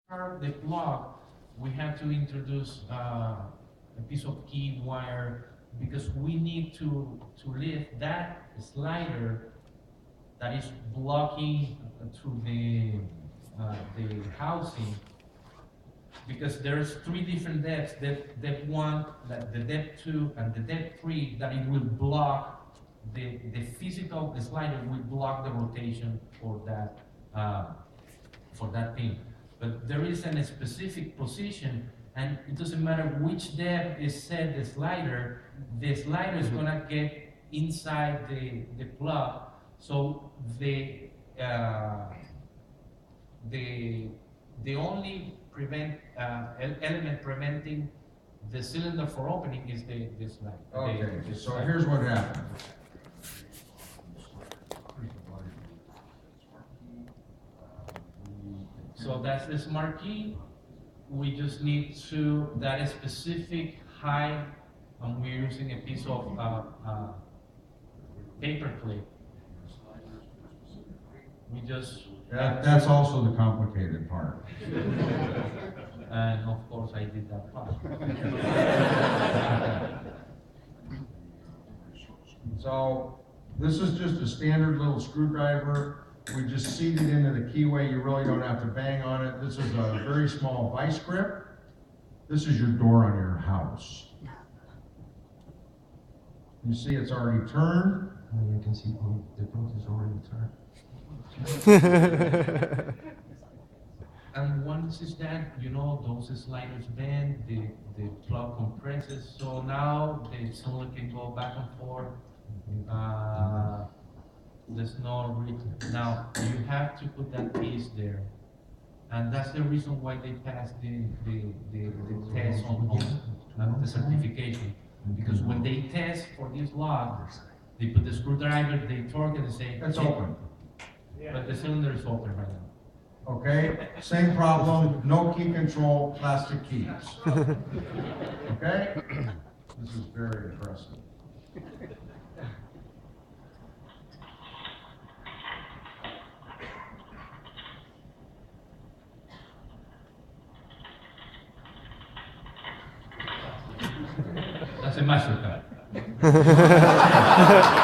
the plug, we have to introduce a piece of key wire because we need to lift that slider that is blocking through the housing, because there's three different depths, depth 1, the depth 2, and the depth 3, that it will block the physical, the slider will block the rotation for that pin. But there is a specific position, and it doesn't matter which depth is set the slider is gonna get inside the plug. So the only element preventing the cylinder for opening is the slider. Okay, so here's what happened. So that's the smart key. We just need to that specific height, and we're using a piece of paper clip. We just That's also the complicated part. and of course I did that part. So this is just a standard little screwdriver. We just seat it into the keyway. You really don't have to bang on it. This is a very small vice grip. This is your door on your house. You see it's already turned. You can see the boat is already turned. And once it's done, those sliders bend, the plug compresses, so now the cylinder can go back and forth. There's no reason. Now, you have to put that piece there. And that's the reason why they passed the test on the certification. Because when they test for this lock, they put the screwdriver, they torque it, and say, It's open. but the cylinder is open right now. Okay? Same problem, no key control, plastic keys. Okay? This is very impressive. That's a master card.